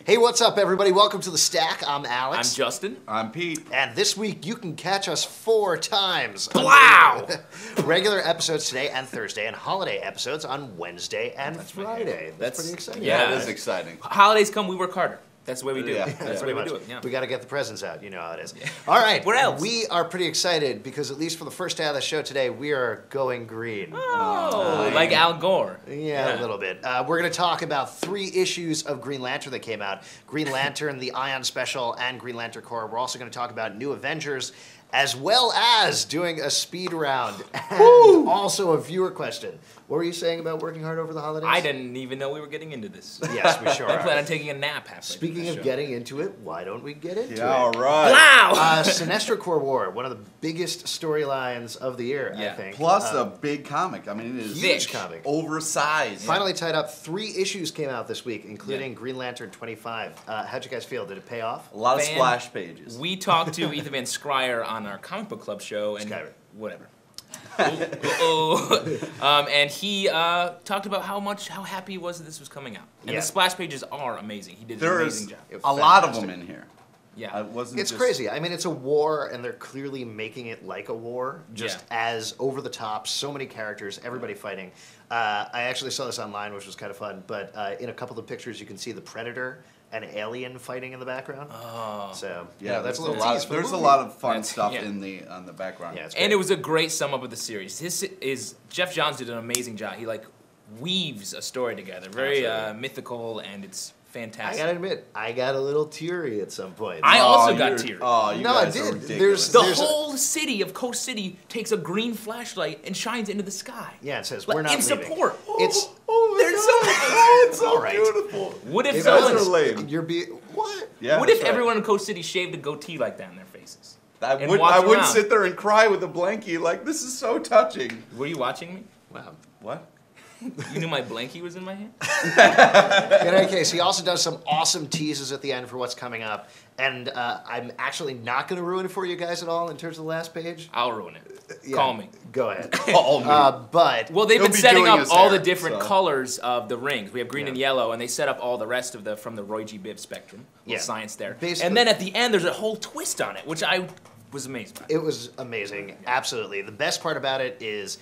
Hey, what's up, everybody? Welcome to The Stack. I'm Alex. I'm Justin. I'm Pete. And this week, you can catch us 4 times. Wow! Regular episodes today and Thursday, and holiday episodes on Wednesday and Friday. That's pretty exciting. Yeah, That is exciting. Holidays come, we work harder. That's the way we do it. Yeah. That's the way we do it. We Yeah. got to get the presents out. You know how it is. All right. What else? We are pretty excited because at least for the first half of the show today, we are going green. Oh, like Al Gore. Yeah, a little bit. We're going to talk about 3 issues of Green Lantern that came out. Green Lantern, the Ion Special, and Green Lantern Corps. We're also going to talk about New Avengers, as well as doing a speed round. And also a viewer question. What were you saying about working hard over the holidays? I didn't even know we were getting into this. Yes, we sure I plan are. on taking a nap halfway through Speaking the of show. getting into it, why don't we get into it? All right. Wow! Sinestro Corps War, one of the biggest storylines of the year, I Yeah. think. Plus a big comic. I mean, it is Huge thick. comic. oversized. Finally tied up. 3 issues came out this week, including Green Lantern 25. How'd you guys feel? Did it pay off? A lot of Fan- splash pages. We talked to Ethan Van Scrier on our comic book club show, and Skyrim. whatever. And he talked about how happy he was that this was coming out. And Yeah. the splash pages are amazing. He did an There amazing is job. a lot of Fantastic. them in here. Yeah. I wasn't It's just- crazy. I mean, it's a war, and they're clearly making it like a war, just as over the top. So many characters, everybody fighting. I actually saw this online, which was kind of fun. But in a couple of pictures, you can see the Predator and Alien fighting in the background. Oh. So Yeah, that's a there's little tease for the There's a movie. lot of fun That's- stuff yeah. in the on the background. Yeah, it's And great. it was a great sum up of the series. This is Jeff Johns did an amazing job. He like weaves a story together, very Absolutely. mythical, and it's I fantastic. gotta admit, I got a little teary at some point. I also Oh, got you're- teary. Oh, you No, I guys are did. ridiculous. The There's a- whole city of Coast City takes a green flashlight and shines into the sky. Yeah, it says Like, we're not in leaving. support. It's Oh, They're so oh, it's so All right. beautiful. What if You guys someone- are lame. you're what? Yeah, What if that's right. everyone in Coast City shaved a goatee like that in their faces? I and would. walked I would around? sit there and cry with a blankie. Like, this is so touching. Were you watching me? Wow. What? You knew my blankie was in my hand? In any case, he also does some awesome teases at the end for what's coming up. And I'm actually not going to ruin it for you guys at all in terms of the last page. I'll ruin it. Yeah, Call me. Go ahead. Call me. But Well, they've He'll been be setting doing up his all hair, the different so. colors of the rings. We have green Yeah. and yellow, and they set up all the rest of the from the Roy G. Biv spectrum. Yeah. Science there. Basically- And then at the end, there's a whole twist on it, which I was amazed by. it was amazing. Absolutely. The best part about it is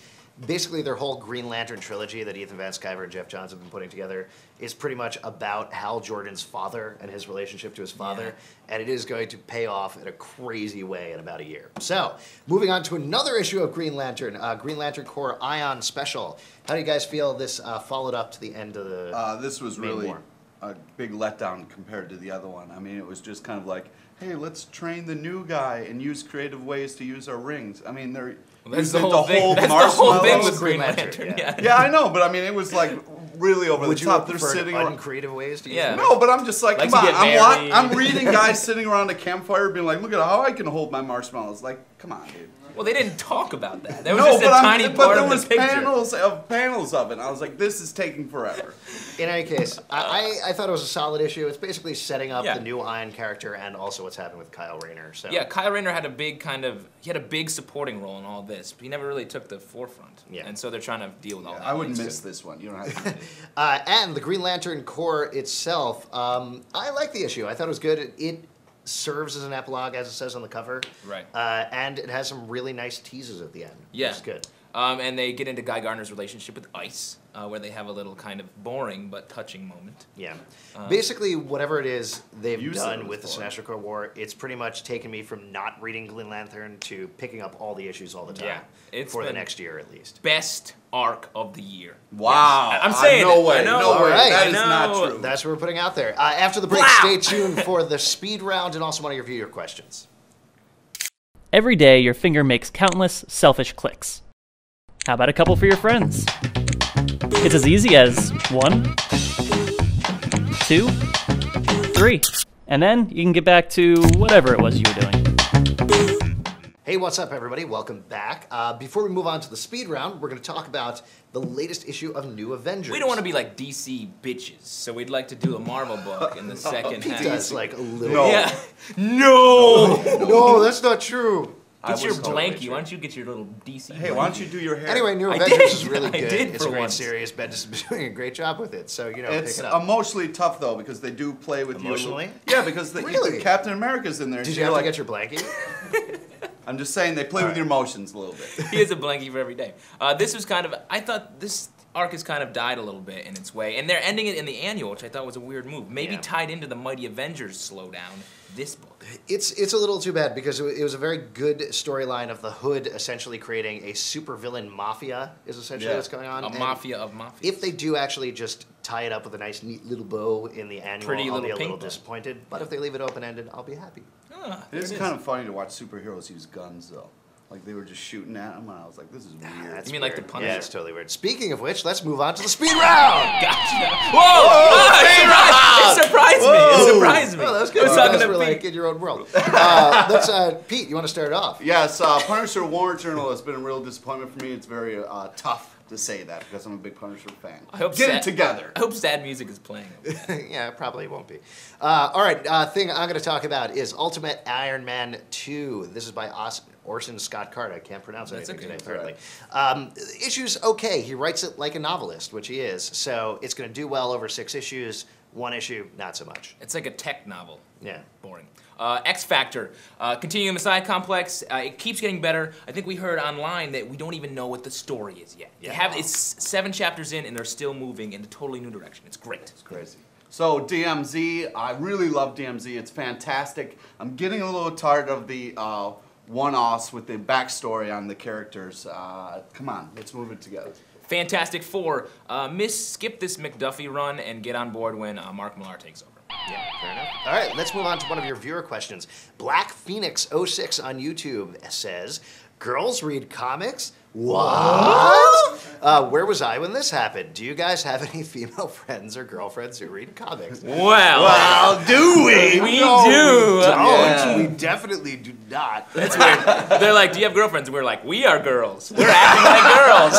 basically their whole Green Lantern trilogy that Ethan Van Sciver and Jeff Johns have been putting together is pretty much about Hal Jordan's father and his relationship to his father. And it is going to pay off in a crazy way in about a year. So, moving on to another issue of Green Lantern, Green Lantern Corps Ion Special. How do you guys feel this followed up to the end of the This was main really war? a big letdown compared to the other one. I mean, it was just kind of like, hey, let's train the new guy and use creative ways to use our rings. I mean, they're Well, that's the using whole thing. That's the whole thing marshmallows. with Green Green Lantern, Lantern. yeah. Yeah. Yeah, I know, but I mean, it was like really over Would the you top. have They're preferred sitting around. uncreative ways to use Yeah. them? No, but I'm just like, Like come to on. get married. I'm reading guys sitting around a campfire being like, look at how I can hold my marshmallows. Like, come on, dude. Well, they didn't talk about that. There was No, just a but, tiny but part there of was the picture. panels of it. And I was like, this is taking forever. In any case, I thought it was a solid issue. It's basically setting up Yeah. the new Iron character and also what's happening with Kyle Rayner. So Yeah, Kyle Rayner had a big he had a big supporting role in all this, but he never really took the forefront. Yeah. And so they're trying to deal with all that. I wouldn't It's miss good. this one. You don't have to. And the Green Lantern Corps itself, I like the issue. I thought it was good. It serves as an epilogue, as it says on the cover. Right. And it has some really nice teases at the end. Yeah. It's good. And they get into Guy Gardner's relationship with Ice, where they have a little kind of boring but touching moment. Yeah. Basically, whatever it is they've You said done it with the was boring. Sinestro Corps War, it's pretty much taken me from not reading Green Lantern to picking up all the issues all the time. Yeah, it's for the been- next year, at least. Best arc of the year. Wow. Yes. I'm saying no it. way. I know. No All way. right. That I is know. not true. That's what we're putting out there. After the break, Wow. stay tuned for the speed round and also want to review your questions. Every day, your finger makes countless selfish clicks. How about a couple for your friends? It's as easy as 1, 2, 3. And then you can get back to whatever it was you were doing. Hey, what's up, everybody? Welcome back. Before we move on to the speed round, we're going to talk about the latest issue of New Avengers. We don't want to be like DC bitches, so we'd like to do a Marvel book in the second He half. does like a little. No. Yeah. No. No, that's not true. I Get your was totally blankie. true. Why don't you get your little DC? Hey, why don't you do your hair? Anyway, New I Avengers did. is really I good. did It's for a great once. series. Bendis is doing a great job with it. So, you know, It's pick it up. emotionally tough though because they do play with Emotionally? you. Yeah, because Really? Captain America's in there. Did so you have you're to get your blankie? I'm just saying they play with your emotions a little bit. He has a blankie for every day. This was kind of. I thought this arc has kind of died a little bit in its way, and they're ending it in the annual, which I thought was a weird move. Maybe Yeah. tied into the Mighty Avengers slowdown. This book. It's a little too bad because it was a very good storyline of the Hood essentially creating a supervillain mafia is essentially Yeah. what's going on. A And mafia of mafias. if they do actually just tie it up with a nice, neat little bow in the annual, Pretty I'll little be a little pink bow. disappointed. But if they leave it open-ended, I'll be happy. Ah, It is there kind of funny to watch superheroes use guns though. Like they were just shooting at them, and I was like, "This is weird." That's You mean like the weird. Punisher? Yeah, it's totally weird. Speaking of which, let's move on to the speed round! Gotcha. Whoa! It surprised me. It surprised me. Oh, that's I good. was You talking guys to were Pete. like in your own world. Pete, you want to start it off? Yes, Punisher War Eternal has been a real disappointment for me. It's very tough to say that because I'm a big Punisher fan. I hope Get sad- it together. I hope sad music is playing. Yeah, probably won't be. All right, thing I'm going to talk about is Ultimate Iron Man 2. This is by Orson Scott Card. I can't pronounce That's anything okay. today, apparently. Issue's okay. He writes it like a novelist, which he is. So it's going to do well over 6 issues. 1 issue, not so much. It's like a tech novel. Yeah. Boring. X Factor, continuing the side complex. It keeps getting better. I think we heard online that we don't even know what the story is yet. Yeah. It's 7 chapters in, and they're still moving in a totally new direction. It's great. It's crazy. So DMZ, I really love DMZ. It's fantastic. I'm getting a little tired of the one-offs with the backstory on the characters. Come on, let's move it together. Fantastic Four. Skip this McDuffie run and get on board when Mark Millar takes over. Yeah, fair enough. All right, let's move on to one of your viewer questions. Black Phoenix 06 on YouTube says, "Girls read comics? What? Where was I when this happened? Do you guys have any female friends or girlfriends who read comics?" Well, do we? we No, do. We don't. Yeah. We definitely do not. That's weird. They're like, "Do you have girlfriends?" And we're like, "We are girls. We're acting like girls."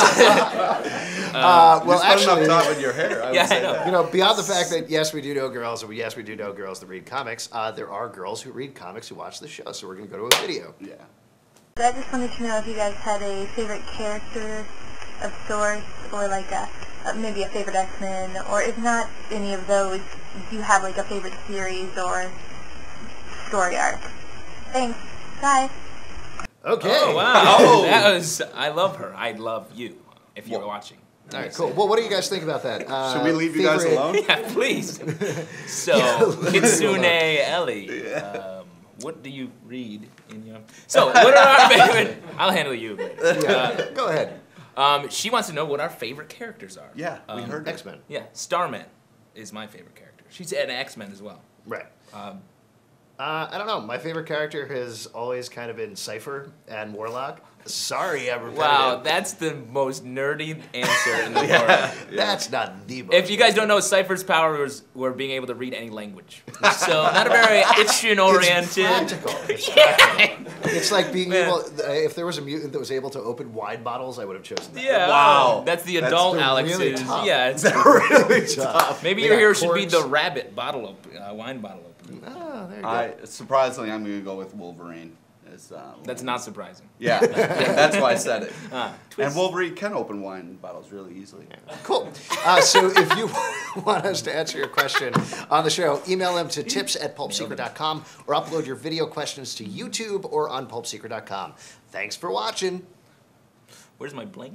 Well, You spent actually, enough time in your hair. I Yeah, would say I know. that. you know, beyond the fact that yes, we do know girls, and yes, we do know girls that read comics, there are girls who read comics who watch the show. So we're going to go to a video. Yeah. So I just wanted to know if you guys had a favorite character of sorts, or like maybe a favorite X-Men, or if not any of those, do you have like a favorite series or story arc? Thanks. Bye. Okay. Oh wow! Oh. That was. I love her. I love you. If you're watching. All right, cool. Well, what do you guys think about that? Should we leave you guys favorite- alone? Yeah, please. So, Kitsune Ellie, what do you read in your... So, what are our favorite... I'll handle you later. Yeah, go ahead. She wants to know what our favorite characters are. Yeah, we heard that. X-Men. Yeah, Starman is my favorite character. She's an X-Men as well. Right. I don't know. My favorite character has always kind of been Cypher and Warlock. Sorry, I'm repetitive. Wow, that's the most nerdy answer in the world. That's not the most. If you guys don't know, Cypher's power were being able to read any language. So, not a very action-oriented... It's practical. It's, Yeah. it's like being Man. able. If there was a mutant that was able to open wine bottles, I would have chosen that. Yeah. Wow. That's the That's adult the Alex really is. tough. Yeah, it's really tough. maybe They your got hero should be corks. the rabbit bottle wine bottle opener. Oh, there you go. Surprisingly, I'm going to go with Wolverine. That's not surprising. Yeah, that's why I said it. And Twist. Wolverine can open wine bottles really easily. Cool. So if you want us to answer your question on the show, email them to tips@pulpsecret.com or upload your video questions to YouTube or on pulpsecret.com. Thanks for watching. Where's my blankie?